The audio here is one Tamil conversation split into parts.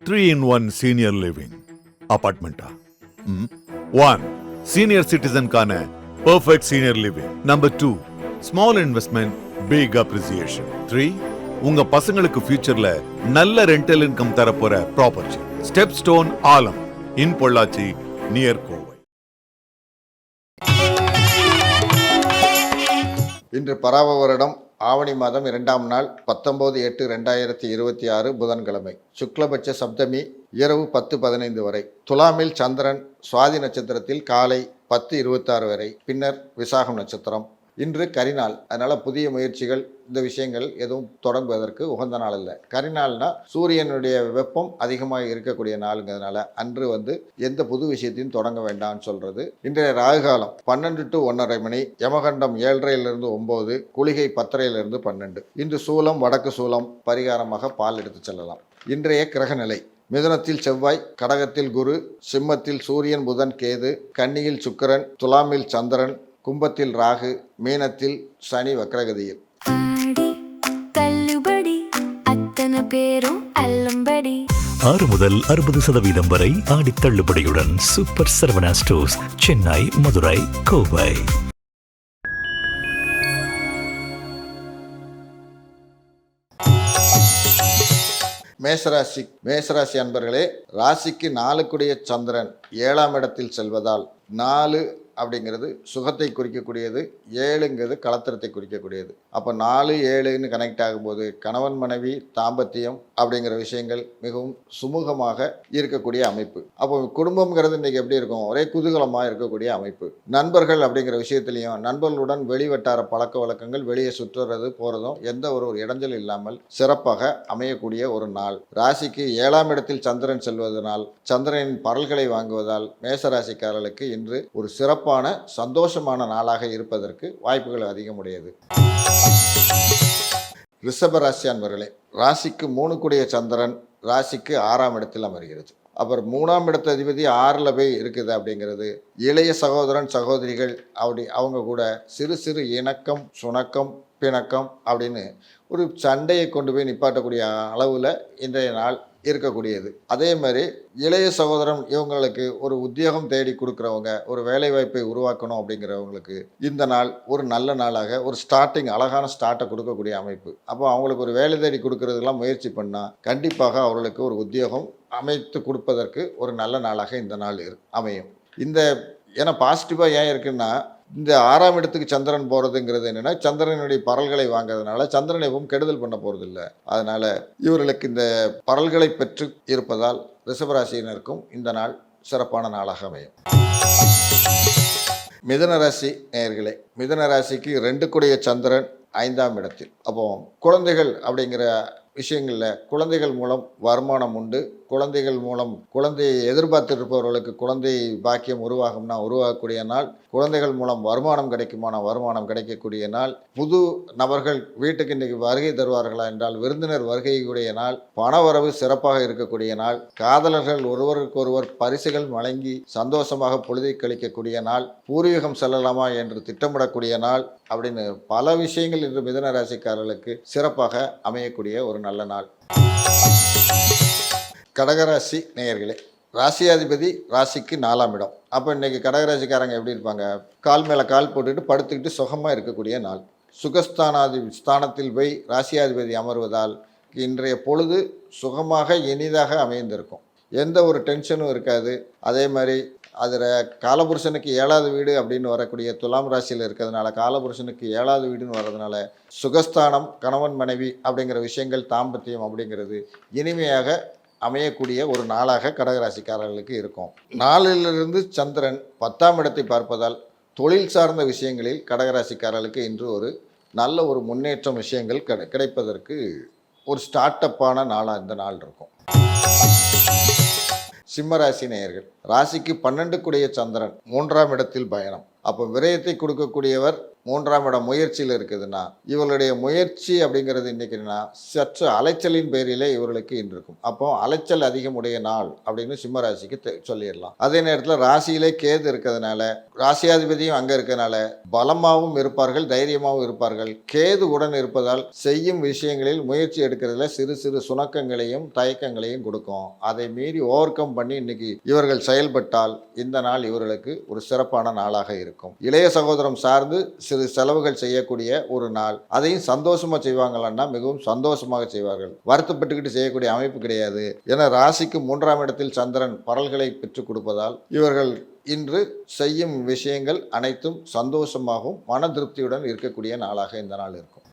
3-in-1 senior living apartment. 1. Senior citizen கான perfect senior living. Number 2. Small investment, big appreciation. 3. உங்க பசங்களுக்கு ஃபியூச்சர்ல நல்ல ரெண்டல் இன்கம் தரப்போற property. Step stone Alam in Pollachi near Kovai. இன்று பராப வருடம் ஆவணி மாதம் 2ஆம் நாள் 19/8/2026 புதன்கிழமை. சுக்லபட்ச சப்தமி இரவு 10:15 வரை. துலாமில் சந்திரன் சுவாதி நட்சத்திரத்தில் காலை 10:26 வரை. பின்னர் விசாகம் நட்சத்திரம். இன்று கரிநாள், அதனால புதிய முயற்சிகள் இந்த விஷயங்கள் எதுவும் தொடங்குவதற்கு உகந்த நாள் இல்லை. கரிநாள்னா சூரியனுடைய வெப்பம் அதிகமாக இருக்கக்கூடிய நாளுங்கிறதுனால அன்று எந்த புது விஷயத்தையும் தொடங்க வேண்டாம்னு சொல்றது. இன்றைய ராகுகாலம் 12 to 1:30 மணி, யமகண்டம் 7:30 9, குளிகை 10:30 12. இன்று சூலம் வடக்கு சூலம், பரிகாரமாக பால் எடுத்து செல்லலாம். இன்றைய கிரகநிலை: மிதுனத்தில் செவ்வாய், கடகத்தில் குரு, சிம்மத்தில் சூரியன் புதன் கேது, கன்னியில் சுக்கிரன், துலாமில் சந்திரன், கும்பத்தில் ராகு, மீனத்தில் சனி வக்ரகதியில். 6 முதல் 60% வரை ஆடி தள்ளுபடியுடன் சூப்பர் சரவணா ஸ்டோர்ஸ், சென்னை, மதுரை, கோவை. மேசராசி அன்பர்களே, ராசிக்கு 4 சந்திரன் 7ஆம் இடத்தில் செல்வதால் 4 அப்படிங்கிறது சுகத்தை குறிக்கக்கூடியது, 7ங்கிறது கலத்திரத்தை குறிக்கக்கூடியது. அப்போ 4, 7ன்னு கனெக்ட் ஆகும்போது கணவன் மனைவி தாம்பத்தியம் அப்படிங்கிற விஷயங்கள் மிகவும் சுமூகமாக இருக்கக்கூடிய அமைப்பு. அப்போ குடும்பம்ங்கிறது இன்றைக்கி எப்படி இருக்கும்? ஒரே குதூகலமாக இருக்கக்கூடிய அமைப்பு. நண்பர்கள் அப்படிங்கிற விஷயத்துலையும் நண்பர்களுடன் வெளிவட்டார பழக்க வழக்கங்கள், வெளியே சுற்றுறது போகிறதும் எந்த ஒரு இடைஞ்சல் இல்லாமல் சிறப்பாக அமையக்கூடிய ஒரு நாள். ராசிக்கு 7ஆம் இடத்தில் சந்திரன் செல்வதனால், சந்திரனின் பரல்களை வாங்குவதால் மேசராசிக்காரர்களுக்கு இன்று ஒரு சிறப்பான சந்தோஷமான நாளாக இருப்பதற்கு வாய்ப்புகள் அதிகமுடையது. ரிஷபராசி அன்பர்களே, ராசிக்கு 3 சந்திரன் ராசிக்கு 6ஆம் இடத்தில் அமர்கிறது. அப்புறம் 3ஆம் இடத்து அதிபதி 6ல் போய் இருக்குது. அப்படிங்கிறது இளைய சகோதரன் சகோதரிகள் அவங்க கூட சிறு சிறு இணக்கம், சுணக்கம், பிணக்கம் அப்படின்னு ஒரு சண்டையை கொண்டு போய் நிப்பாட்டக்கூடிய அளவில் இன்றைய நாள் இருக்கக்கூடியது. அதே மாதிரி இளைய சகோதரன் இவங்களுக்கு ஒரு உத்தியோகம் தேடி கொடுக்குறவங்க, ஒரு வேலை வாய்ப்பை உருவாக்கணும் அப்படிங்கிறவங்களுக்கு இந்த நாள் ஒரு நல்ல நாளாக, ஒரு ஸ்டார்டிங், அழகான ஸ்டார்ட்டை கொடுக்கக்கூடிய அமைப்பு. அப்போ அவங்களுக்கு ஒரு வேலை தேடி கொடுக்கறதுக்கெல்லாம் முயற்சி பண்ணால் கண்டிப்பாக அவர்களுக்கு ஒரு உத்தியோகம் அமைத்து கொடுப்பதற்கு ஒரு நல்ல நாளாக இந்த நாள் அமையும். ஏன்னா பாசிட்டிவாக ஏன் இருக்குன்னா, இந்த 6ஆம் இடத்துக்கு சந்திரன் போகிறதுங்கிறது என்னென்னா, சந்திரனுடைய பரல்களை வாங்கிறதுனால சந்திரன் எதுவும் கெடுதல் பண்ண போகிறதில்லை. அதனால் இவர்களுக்கு இந்த பரல்களை பெற்று இருப்பதால் ரிஷபராசியினருக்கும் இந்த நாள் சிறப்பான நாளாக அமையும். மிதுனராசி நேயர்களே, மிதுனராசிக்கு 2 சந்திரன் 5ஆம் இடத்தில். அப்போ குழந்தைகள் அப்படிங்கிற விஷயங்களில் குழந்தைகள் மூலம் வருமானம் உண்டு. குழந்தைகள் மூலம் குழந்தையை எதிர்பார்த்திருப்பவர்களுக்கு குழந்தை பாக்கியம் உருவாகக்கூடிய நாள். குழந்தைகள் மூலம் வருமானம் வருமானம் கிடைக்கக்கூடிய நாள். புது நபர்கள் வீட்டுக்கு இன்றைக்கி வருகை தருவார்களா என்றால் விருந்தினர் வருகையுடைய நாள். பணவரவு சிறப்பாக இருக்கக்கூடிய நாள். காதலர்கள் ஒருவருக்கொருவர் பரிசுகள் வழங்கி சந்தோஷமாக பொழுதை கழிக்கக்கூடிய நாள். பூர்வீகம் செல்லலாமா என்று திட்டமிடக்கூடிய நாள். அப்படின்னு பல விஷயங்கள் இன்று மிதுன ராசிக்காரர்களுக்கு சிறப்பாக அமையக்கூடிய ஒரு நல்ல நாள். கடகராசி நேயர்களே, ராசியாதிபதி ராசிக்கு 4ஆம் இடம். அப்போ இன்றைக்கி கடகராசிக்காரங்க எப்படி இருப்பாங்க? கால் மேலே கால் போட்டுக்கிட்டு படுத்துக்கிட்டு சுகமாக இருக்கக்கூடிய நாள். ஸ்தானத்தில் போய் ராசியாதிபதி அமர்வதால் இன்றைய பொழுது சுகமாக இனிதாக அமைந்திருக்கும். எந்த ஒரு டென்ஷனும் இருக்காது. அதே மாதிரி அதில் காலபுருஷனுக்கு 7வது வீடு அப்படின்னு வரக்கூடிய துலாம் ராசியில் இருக்கிறதுனால, காலபுருஷனுக்கு 7வது வீடுன்னு வர்றதுனால சுகஸ்தானம், கணவன் மனைவி அப்படிங்கிற விஷயங்கள், தாம்பத்தியம் அப்படிங்கிறது இனிமையாக அமையக்கூடிய ஒரு நாளாக கடகராசிக்காரர்களுக்கு இருக்கும். 4லிருந்து சந்திரன் 10ஆம் இடத்தை பார்ப்பதால் தொழில் சார்ந்த விஷயங்களில் கடகராசிக்காரர்களுக்கு இன்று ஒரு நல்ல ஒரு முன்னேற்றம் விஷயங்கள் கிடைப்பதற்கு ஒரு ஸ்டார்ட் அப்பான நாளாக இந்த நாள் இருக்கும். சிம்மராசி நேயர்கள், ராசிக்கு 12 சந்திரன் 3ஆம் இடத்தில் பயணம். அப்போ விரயத்தை கொடுக்கக்கூடியவர் மூன்றாம் இடம் முயற்சியில் இருக்குதுன்னா இவர்களுடைய முயற்சி அப்படிங்கிறது இன்னைக்குன்னா சற்று அலைச்சலின் பேரிலே இவர்களுக்கு இன்று இருக்கும். அப்போ அலைச்சல் அதிகமுடைய நாள் அப்படின்னு சிம்ம ராசிக்கு சொல்லிடலாம். அதே நேரத்தில் ராசியிலே கேது இருக்கிறதுனால ராசியாதிபதியும் அங்கே இருக்கிறதுனால பலமாகவும் இருப்பார்கள், தைரியமாகவும் இருப்பார்கள். கேது உடன் இருப்பதால் செய்யும் விஷயங்களில் முயற்சி எடுக்கிறதுல சிறு சிறு சுணக்கங்களையும் தயக்கங்களையும் கொடுக்கும். அதை மீறி ஓவர் கம் பண்ணி இன்னைக்கு இவர்கள் செயல்பட்டால் இந்த நாள் இவர்களுக்கு ஒரு சிறப்பான நாளாக இருக்கும். இளைய சகோதரம் சார்ந்து சிறு செலவுகள் செய்யக்கூடிய ஒரு நாள். அதையும் சந்தோஷமா செய்வாங்களான்னா மிகவும் சந்தோஷமாக செய்வார்கள். வருத்தப்பட்டுக்கிட்டு செய்யக்கூடிய அமைப்பு கிடையாது. ஏன்னா ராசிக்கு 3ஆம் இடத்தில் சந்திரன் பரல்களை பெற்றுக் கொடுப்பதால் இவர்கள் இன்று செய்யும் விஷயங்கள் அனைத்தும் சந்தோஷமாகவும் மன திருப்தியுடன் இருக்கக்கூடிய நாளாக இந்த நாள் இருக்கும்.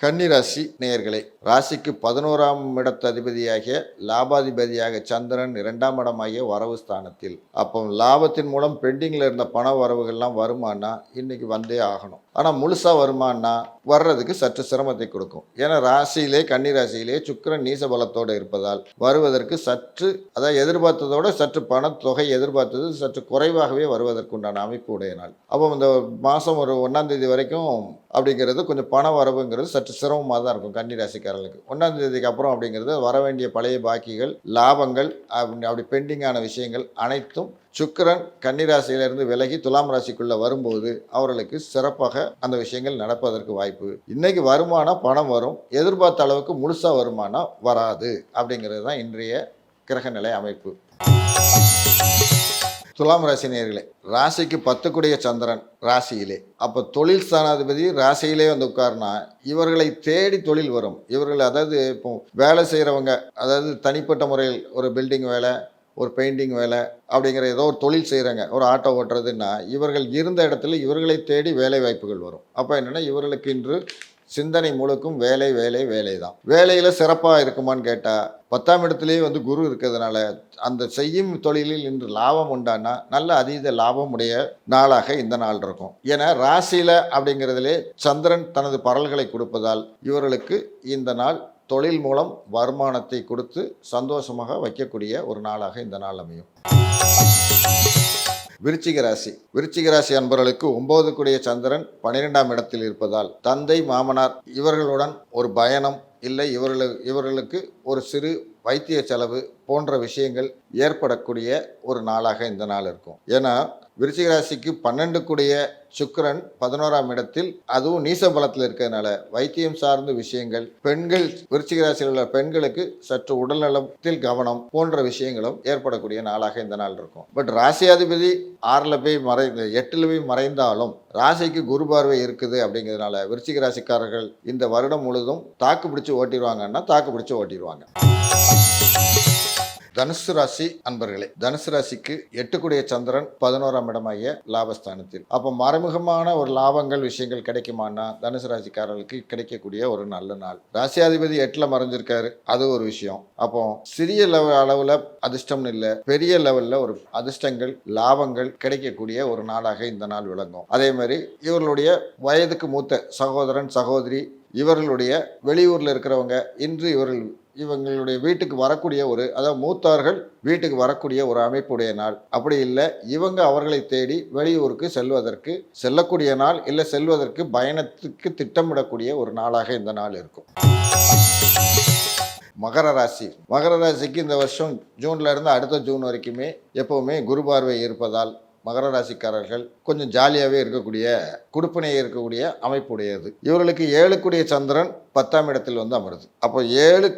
கன்னிராசி நேயர்களே, ராசிக்கு 11ஆம் இடத்து அதிபதியாகிய லாபாதிபதியாக சந்திரன் 2ஆம் இடமாகிய வரவு ஸ்தானத்தில். அப்போ லாபத்தின் மூலம் பெண்டிங்கில் இருந்த பண வரவுகள்லாம் வருமானா இன்னைக்கு வந்தே ஆகணும். ஆனால் முழுசாக வருமானா வர்றதுக்கு சற்று சிரமத்தை கொடுக்கும். ஏன்னா ராசியிலே கன்னிராசியிலே சுக்கிரன் நீச பலத்தோடு இருப்பதால் வருவதற்கு சற்று, அதாவது எதிர்பார்த்ததோடு சற்று பணத்தொகை எதிர்பார்த்தது சற்று குறைவாகவே வருவதற்குண்டான அமைப்பு உடைய நாள். அப்போ இந்த மாதம் ஒரு 1ஆம் தேதி வரைக்கும் அப்படிங்கிறது கொஞ்சம் பண வரவுங்கிறது சற்று சிரமமாக தான் இருக்கும் கன்னிராசிக்காரர்களுக்கு. 1ஆம் தேதிக்கு அப்புறம் அப்படிங்கிறது வர வேண்டிய பழைய பாக்கிகள், லாபங்கள், அப்படி பெண்டிங்கான விஷயங்கள் அனைத்தும் சுக்கிரன் கன்னிராசியிலிருந்து விலகி துலாம் ராசிக்குள்ள வரும்போது அவர்களுக்கு சிறப்பாக அந்த விஷயங்கள் நடப்பதற்கு வாய்ப்பு. இன்னைக்கு வருமானம் பணம் வரும், எதிர்பார்த்த அளவுக்கு முழுசா வருமானம் வராது அப்படிங்கிறது தான் இன்றைய கிரகநிலை அமைப்பு. துலாம் ராசி நேயர்களே, ராசிக்கு 10 சந்திரன் ராசியிலே. அப்போ தொழில் ஸ்தானாதிபதி ராசியிலே வந்து உட்கார்னா இவர்களை தேடி தொழில் வரும். இவர்கள் அதாவது இப்போ வேலை செய்கிறவங்க, அதாவது தனிப்பட்ட முறையில் ஒரு பில்டிங் வேலை, ஒரு பெயிண்டிங் வேலை அப்படிங்கிற ஏதோ ஒரு தொழில் செய்கிறாங்க, ஒரு ஆட்டோ ஓட்டுறதுன்னா இவர்கள் இருந்த இடத்துல இவர்களை தேடி வேலை வாய்ப்புகள் வரும். அப்போ என்னென்னா இவர்களுக்கு இன்று சிந்தனை முழுக்கும் வேலை வேலை வேலை தான். வேலையில் சிறப்பாக இருக்குமான்னு கேட்டால் 10ஆம் இடத்துலேயே வந்து குரு இருக்கிறதுனால அந்த செய்யும் தொழிலில் இன்று லாபம் உண்டானா நல்ல அதீத லாபம் உடைய நாளாக இந்த நாள் இருக்கும். ஏன்னா ராசியில் அப்படிங்கிறதுலே சந்திரன் தனது பரல்களை கொடுப்பதால் இவர்களுக்கு இந்த நாள் தொழில் மூலம் வருமானத்தை கொடுத்து சந்தோஷமாக வைக்கக்கூடிய ஒரு நாளாக இந்த நாள் அமையும். விருச்சிக ராசி அன்பர்களுக்கு 9 சந்திரன் 12ஆம் இடத்தில் இருப்பதால் தந்தை, மாமனார் இவர்களுடன் ஒரு பயணம் இல்லை இவர்களுக்கு ஒரு சிறு வைத்திய செலவு போன்ற விஷயங்கள் ஏற்படக்கூடிய ஒரு நாளாக இந்த நாள் இருக்கும். ஏன்னா விருச்சிக ராசிக்கு 12 சுக்கிரன் 11ஆம் இடத்தில், அதுவும் நீச பலத்தில் இருக்கிறதுனால வைத்தியம் சார்ந்த விஷயங்கள், பெண்கள், விருச்சிக ராசியில் உள்ள பெண்களுக்கு சற்று உடல் நலத்தில் கவனம் போன்ற விஷயங்களும் ஏற்படக்கூடிய நாளாக இந்த நாள் இருக்கும். பட் ராசியாதிபதி 6ல் போய் 8ல் போய் மறைந்தாலும் ராசிக்கு குரு பார்வை இருக்குது அப்படிங்கிறதுனால விருச்சிக ராசிக்காரர்கள் இந்த வருடம் முழுதும் தாக்கு பிடிச்சி ஓட்டிடுவாங்கன்னா தாக்கு பிடிச்சி ஓட்டிடுவாங்க. தனுசு ராசி அன்பர்களே, தனுசு ராசிக்கு 8 சந்திரன் 11ஆம் இடமாகிய லாபஸ்தானத்தில். அப்போ மறைமுகமான ஒரு லாபங்கள் விஷயங்கள் கிடைக்குமானா தனுசு ராசிக்காரர்களுக்கு கிடைக்கக்கூடிய ஒரு நல்ல நாள். ராசியாதிபதி 8ல் மறைஞ்சிருக்காரு, அது ஒரு விஷயம். அப்போ சிறிய அளவில் அதிர்ஷ்டம் இல்லை, பெரிய லெவலில் ஒரு அதிர்ஷ்டங்கள் லாபங்கள் கிடைக்கக்கூடிய ஒரு நாளாக இந்த நாள் விளங்கும். அதே மாதிரி இவர்களுடைய வயதுக்கு மூத்த சகோதரன் சகோதரி இவர்களுடைய வெளியூரில் இருக்கிறவங்க இன்று இவங்களுடைய வீட்டுக்கு வரக்கூடிய அதாவது மூத்தார்கள் வீட்டுக்கு வரக்கூடிய ஒரு அமைப்புடைய நாள். அப்படி இல்லை இவங்க அவர்களை தேடி வெளியூருக்கு செல்லக்கூடிய நாள், இல்லை செல்வதற்கு பயணத்துக்கு திட்டமிடக்கூடிய ஒரு நாளாக இந்த நாள் இருக்கும். மகர ராசிக்கு இந்த வருஷம் ஜூன்ல இருந்து அடுத்த ஜூன் வரைக்குமே எப்பவுமே குரு பார்வை இருப்பதால் மகர ராசிக்காரர்கள் கொஞ்சம் ஜாலியாகவே இருக்கக்கூடிய, குடுப்பினையே இருக்கக்கூடிய அமைப்புடையது. இவர்களுக்கு 7 சந்திரன் 10ஆம் இடத்தில் வந்து அமருது. அப்போ 7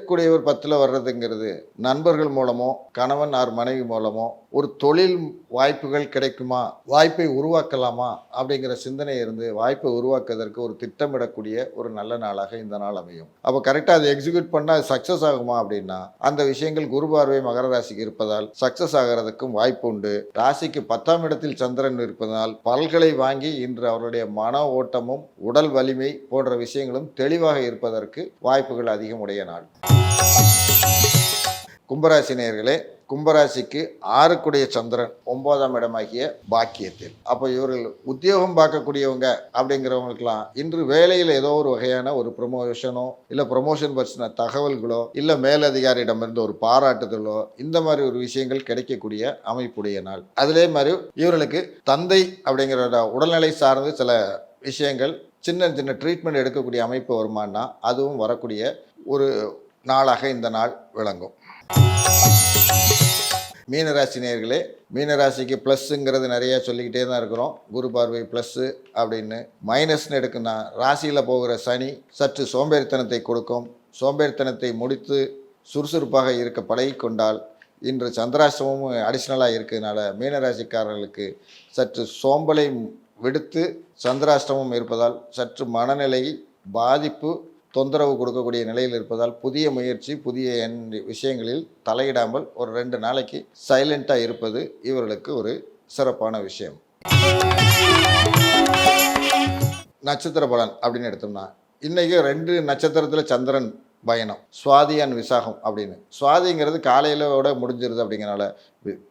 10ல் வர்றதுங்கிறது நண்பர்கள் மூலமோ கணவன் ஆர் மனைவி மூலமோ ஒரு தொழில் வாய்ப்புகள் கிடைக்குமா, வாய்ப்பை உருவாக்கலாமா அப்படிங்கிற சிந்தனை இருந்து வாய்ப்பை உருவாக்குவதற்கு ஒரு திட்டமிடக்கூடிய ஒரு நல்ல நாளாக இந்த நாள் அமையும். அப்போ கரெக்டாக அதை எக்ஸிக்யூட் பண்ணால் அது சக்ஸஸ் ஆகுமா அப்படின்னா அந்த விஷயங்கள் குரு பார்வை மகர ராசிக்கு இருப்பதால் சக்ஸஸ் ஆகிறதுக்கும் வாய்ப்பு உண்டு. ராசிக்கு 10ஆம் இடத்தில் சந்திரன் இருப்பதால் பல்களை வாங்கி இன்று அவருடைய மன ஓட்டமும் உடல் வலிமை போன்ற விஷயங்களும் தெளிவாக இருப்பதற்கு வாய்ப்புகள் அதிகமுடைய நாள். கும்பராசி நேயர்களே, கும்பராசிக்கு 6 சந்திரன் 9ஆம் இடமாகிய பாக்கியத்தில். அப்போ இவர்கள் உத்தியோகம் பார்க்கக்கூடியவங்க அப்படிங்கிறவங்களுக்கெல்லாம் இன்று வேலையில் ஏதோ ஒரு வகையான ஒரு ப்ரொமோஷனோ இல்லை ப்ரொமோஷன் பற்றின தகவல்களோ இல்லை மேலதிகாரியிடமிருந்து ஒரு பாராட்டுதலோ இந்த மாதிரி ஒரு விஷயங்கள் கிடைக்கக்கூடிய அமைப்புடைய நாள். அதிலே மாதிரி இவர்களுக்கு தந்தை அப்படிங்கிற உடல்நிலை சார்ந்து சில விஷயங்கள் சின்ன சின்ன ட்ரீட்மெண்ட் எடுக்கக்கூடிய அமைப்பு வருமானா அதுவும் வரக்கூடிய ஒரு நாளாக இந்த நாள் விளங்கும். மீனராசி நேயர்களே, மீனராசிக்கு ப்ளஸ்ஸுங்கிறது நிறையா சொல்லிக்கிட்டே தான் இருக்கிறோம். குரு பார்வை ப்ளஸ்ஸு அப்படின்னு மைனஸ்ன்னு எடுக்குன்னா ராசியில் போகிற சனி சற்று சோம்பேறித்தனத்தை கொடுக்கும். சோம்பேறித்தனத்தை முடித்து சுறுசுறுப்பாக இருக்க பழகிக்கொண்டால் இன்று சந்திராஷ்டமமும் அடிஷ்னலாக இருக்கிறதுனால மீனராசிக்காரர்களுக்கு சற்று சோம்பலை விடுத்து சந்திராஷ்டமம் இருப்பதால் சற்று மனநிலை பாதிப்பு தொந்தரவு கொடுக்கக்கூடிய நிலையில் இருப்பதால் புதிய முயற்சி புதிய விஷயங்களில் தலையிடாமல் ஒரு 2 நாளைக்கு சைலண்ட்டாக இருப்பது இவர்களுக்கு ஒரு சிறப்பான விஷயம். நட்சத்திர பலன் அப்படின்னு எடுத்தோம்னா இன்றைக்கி 2 நட்சத்திரத்தில் சந்திரன் பயணம், சுவாதி அண்ட் விசாகம் அப்படின்னு. சுவாதிங்கிறது காலையிலோட முடிஞ்சிருது அப்படிங்கிறனால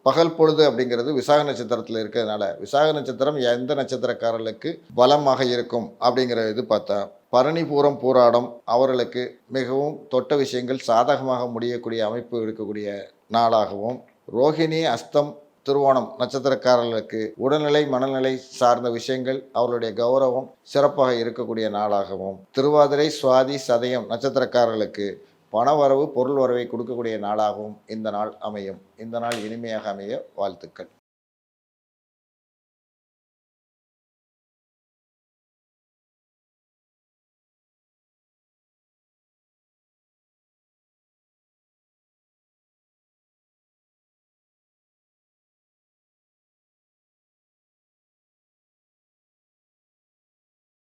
பகல் பொழுது அப்படிங்கிறது விசாக நட்சத்திரத்தில் இருக்கிறதுனால விசாக நட்சத்திரம் எந்த நட்சத்திரக்காரர்களுக்கு பலமாக இருக்கும் அப்படிங்கிற இது பார்த்தா பரணி பூரம் பூராடம் அவர்களுக்கு மிகவும் தொட்ட விஷயங்கள் சாதகமாக முடியக்கூடிய அமைப்பு இருக்கக்கூடிய நாளாகவும், ரோஹிணி அஸ்தம் திருவோணம் நட்சத்திரக்காரர்களுக்கு உடல்நிலை மனநிலை சார்ந்த விஷயங்கள் அவர்களுடைய கௌரவம் சிறப்பாக இருக்கக்கூடிய நாளாகவும், திருவாதிரை சுவாதி சதயம் நட்சத்திரக்காரர்களுக்கு பணவரவு பொருள் வரவை கொடுக்கக்கூடிய நாளாகவும் இந்த நாள் அமையும். இந்த நாள் இனிமையாக அமைய வாழ்த்துக்கள்.